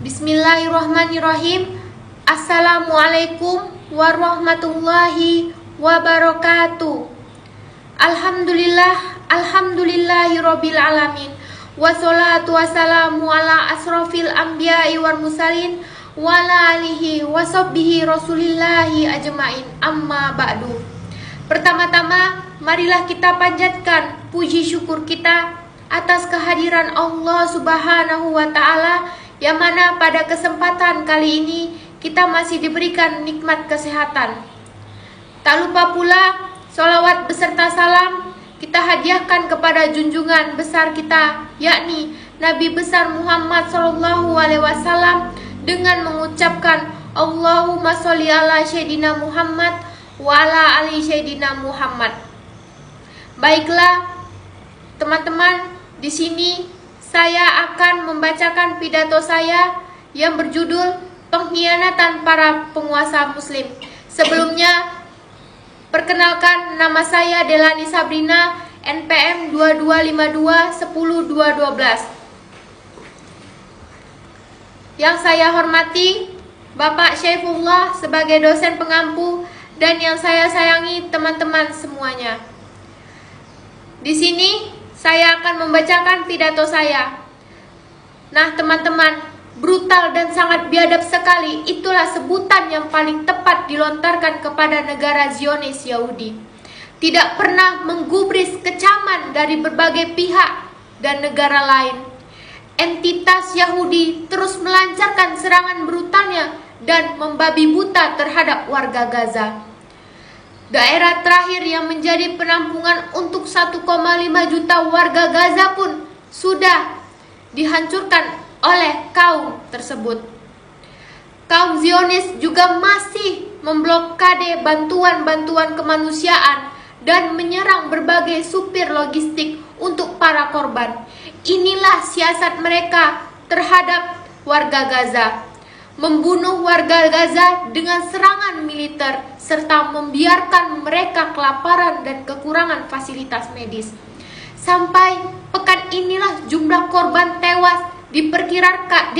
Bismillahirrahmanirrahim. Assalamualaikum warahmatullahi wabarakatuh. Alhamdulillahirabbil alamin. Wassalatu wassalamu ala asrofil anbiya'i wal mursalin wa ala alihi washabbihi rasulillahi ajmain. Amma ba'du. Pertama-tama, marilah kita panjatkan puji syukur kita atas kehadiran Allah Subhanahu wa ta'ala, yang mana pada kesempatan kali ini kita masih diberikan nikmat kesehatan. Tak lupa pula sholawat beserta salam kita hadiahkan kepada junjungan besar kita, yakni Nabi besar Muhammad SAW, dengan mengucapkan Allahumma sholli ala Sayyidina Muhammad wa ala ali Sayyidina Muhammad. Baiklah teman-teman, di sini saya akan membacakan pidato saya yang berjudul Pengkhianatan Para Penguasa Muslim. Sebelumnya, perkenalkan, nama saya Delani Sabrina, NPM 2252 10 212. Yang saya hormati Bapak Syaifullah sebagai dosen pengampu, dan yang saya sayangi teman-teman semuanya. Di sini saya akan membacakan pidato saya. Nah teman-teman, brutal dan sangat biadab sekali, itulah sebutan yang paling tepat dilontarkan kepada negara Zionis Yahudi. Tidak pernah menggubris kecaman dari berbagai pihak dan negara lain. Entitas Yahudi terus melancarkan serangan brutalnya dan membabi buta terhadap warga Gaza. Daerah terakhir yang menjadi penampungan untuk 1,5 juta warga Gaza pun sudah dihancurkan oleh kaum tersebut. Kaum Zionis juga masih memblokade bantuan-bantuan kemanusiaan dan menyerang berbagai supir logistik untuk para korban. Inilah siasat mereka terhadap warga Gaza. Membunuh warga Gaza dengan serangan militer serta membiarkan mereka kelaparan dan kekurangan fasilitas medis. Sampai pekan inilah jumlah korban tewas diperkirakan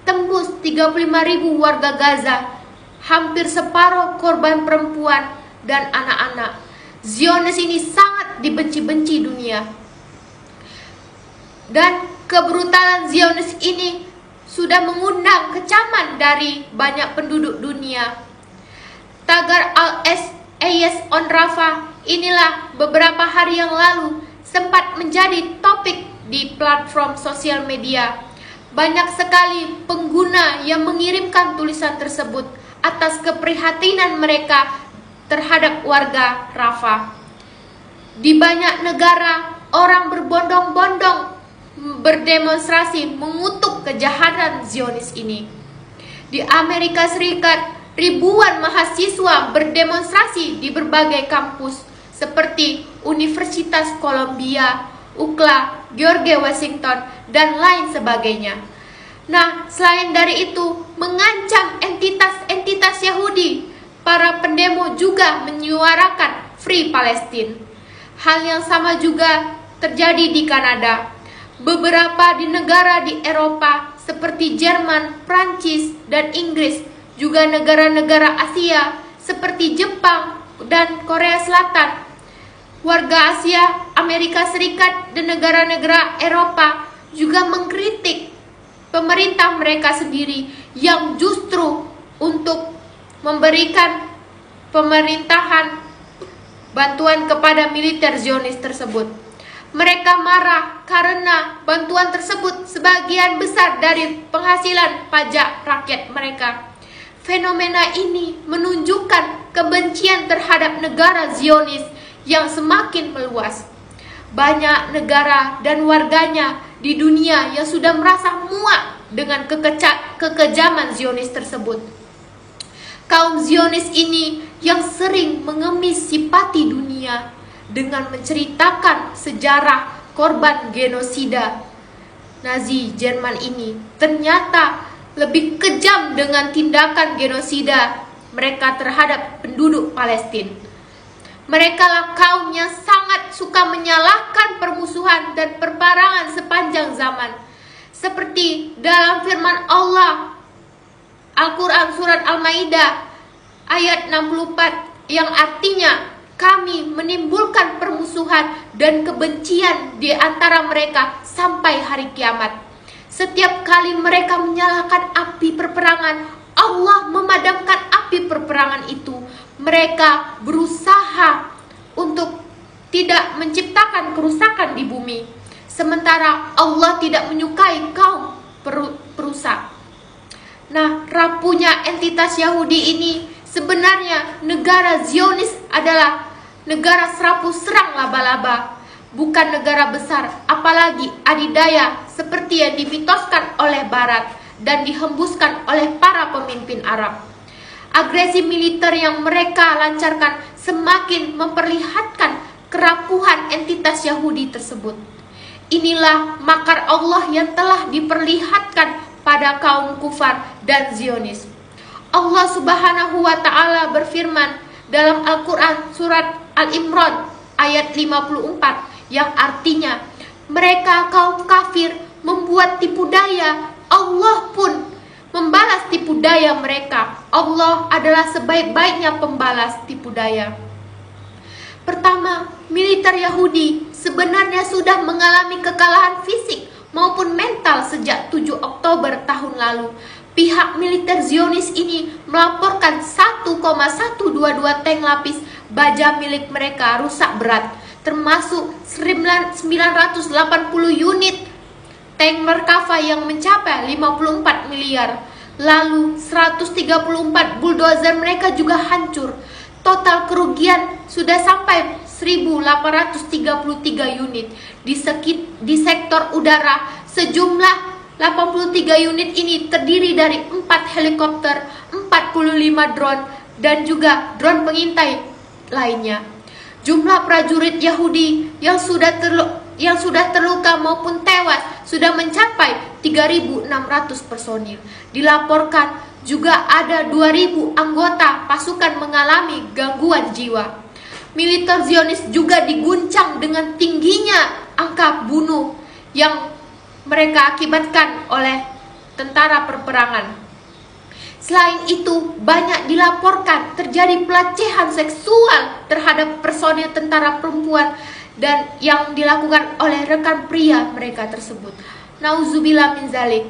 tembus 35.000 warga Gaza. Hampir separuh korban perempuan dan anak-anak. Zionis ini sangat dibenci-benci dunia. Dan kebrutalan Zionis ini sudah mengundang kecaman dari banyak penduduk dunia. Tagar Al-Ayes on Rafah inilah beberapa hari yang lalu sempat menjadi topik di platform sosial media. Banyak sekali pengguna yang mengirimkan tulisan tersebut atas keprihatinan mereka terhadap warga Rafah. Di banyak negara, orang berbondong-bondong berdemonstrasi mengutuk kejahatan Zionis ini. Di Amerika Serikat, ribuan mahasiswa berdemonstrasi di berbagai kampus seperti Universitas Columbia, UCLA, George Washington, dan lain sebagainya. Nah, selain dari itu, mengancam entitas Yahudi, para pendemo juga menyuarakan Free Palestine. Hal yang sama juga terjadi di Kanada. Beberapa di negara di Eropa seperti Jerman, Prancis, dan Inggris, juga negara-negara Asia seperti Jepang dan Korea Selatan. Warga Asia, Amerika Serikat, dan negara-negara Eropa juga mengkritik pemerintah mereka sendiri yang justru untuk memberikan pemerintahan bantuan kepada militer Zionis tersebut. Mereka marah karena bantuan tersebut sebagian besar dari penghasilan pajak rakyat mereka. Fenomena ini menunjukkan kebencian terhadap negara Zionis yang semakin meluas. Banyak negara dan warganya di dunia yang sudah merasa muak dengan kekejaman Zionis tersebut. Kaum Zionis ini yang sering mengemis simpati dunia dengan menceritakan sejarah korban genosida Nazi Jerman ini ternyata lebih kejam dengan tindakan genosida mereka terhadap penduduk Palestina. Mereka lah kaum yang sangat suka menyalahkan permusuhan dan perperangan sepanjang zaman. seperti dalam firman Allah Al-Quran surat Al-Maidah ayat 64 yang artinya kami menimbulkan permusuhan dan kebencian di antara mereka sampai hari kiamat. Setiap kali mereka menyalakan api perperangan, Allah memadamkan api perperangan itu. Mereka berusaha untuk tidak menciptakan kerusakan di bumi, sementara Allah tidak menyukai kaum perusak. Nah, rapuhnya entitas Yahudi ini, sebenarnya negara Zionis adalah negara serapu serang laba-laba, bukan negara besar, apalagi adidaya seperti yang dimitoskan oleh Barat dan dihembuskan oleh para pemimpin Arab. Agresi militer yang mereka lancarkan semakin memperlihatkan kerapuhan entitas Yahudi tersebut. Inilah makar Allah yang telah diperlihatkan pada kaum kufar dan Zionis. Allah Subhanahu wa Ta'ala berfirman dalam Al-Quran surat Al-Imran ayat 54 yang artinya mereka kaum kafir membuat tipu daya, Allah pun membalas tipu daya mereka. Allah adalah sebaik-baiknya pembalas tipu daya. Pertama, militer Yahudi sebenarnya sudah mengalami kekalahan fisik maupun mental sejak 7 Oktober tahun lalu. Pihak militer Zionis ini melaporkan 1,122 tank lapis baja milik mereka rusak berat, termasuk 980 unit tank Merkava yang mencapai 54 miliar. Lalu 134 bulldozer mereka juga hancur. Total kerugian sudah sampai 1.833 unit. Di sektor udara, sejumlah 83 unit ini terdiri dari 4 helikopter, 45 drone, dan juga drone pengintai lainnya. Jumlah prajurit Yahudi yang sudah terluka maupun tewas sudah mencapai 3.600 personil. Dilaporkan juga ada 2.000 anggota pasukan mengalami gangguan jiwa. Militer Zionis juga diguncang dengan tingginya angka bunuh yang mereka akibatkan oleh tentara perperangan. Selain itu, banyak dilaporkan terjadi pelecehan seksual terhadap personil tentara perempuan dan yang dilakukan oleh rekan pria mereka tersebut. Nauzubillah min zalik.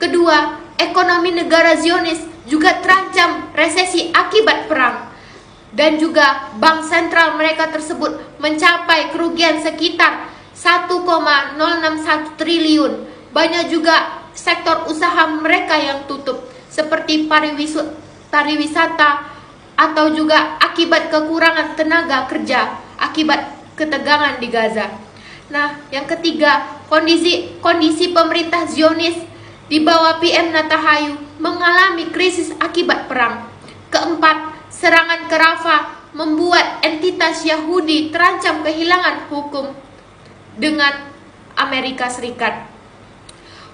Kedua, ekonomi negara Zionis juga terancam resesi akibat perang, dan juga bank sentral mereka tersebut mencapai kerugian sekitar 1,061 triliun. Banyak juga sektor usaha mereka yang tutup, seperti pariwisata atau juga akibat kekurangan tenaga kerja akibat ketegangan di Gaza. Nah, yang ketiga, kondisi pemerintah Zionis di bawah PM Netanyahu mengalami krisis akibat perang. Keempat, serangan ke Rafah membuat entitas Yahudi terancam kehilangan hukum dengan Amerika Serikat.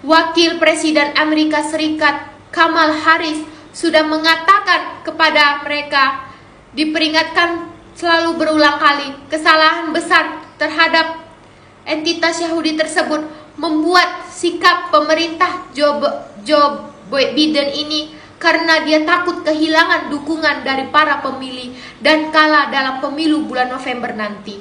Wakil Presiden Amerika Serikat Kamala Harris sudah mengatakan kepada mereka, diperingatkan selalu berulang kali, kesalahan besar terhadap entitas Yahudi tersebut membuat sikap pemerintah Joe Biden ini karena dia takut kehilangan dukungan dari para pemilih dan kalah dalam pemilu bulan November nanti.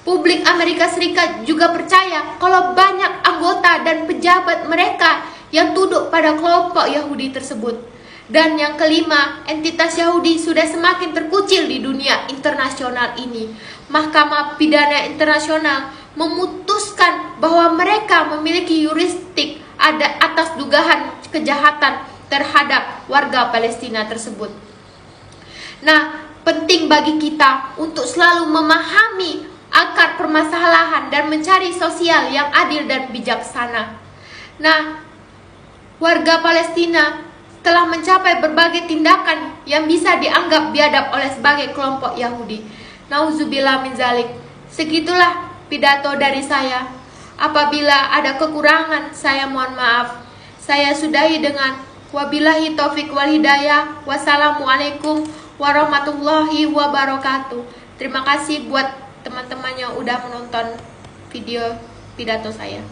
Publik Amerika Serikat juga percaya kalau banyak anggota dan pejabat mereka yang tunduk pada kelompok Yahudi tersebut. Dan yang kelima, entitas Yahudi sudah semakin terkucil di dunia internasional ini. Mahkamah Pidana Internasional memutuskan bahwa mereka memiliki yurisdik atas dugaan kejahatan terhadap warga Palestina tersebut. Nah, penting bagi kita untuk selalu memahami akar permasalahan dan mencari sosial yang adil dan bijaksana. Nah, warga Palestina telah mencapai berbagai tindakan yang bisa dianggap biadab oleh sebagai kelompok Yahudi. Nauzubillah min zalik. Segitulah pidato dari saya. Apabila ada kekurangan, saya mohon maaf. Saya sudahi dengan wabillahi taufik wal hidayah. Wassalamualaikum warahmatullahi wabarakatuh. Terima kasih buat teman-teman yang udah menonton video pidato saya.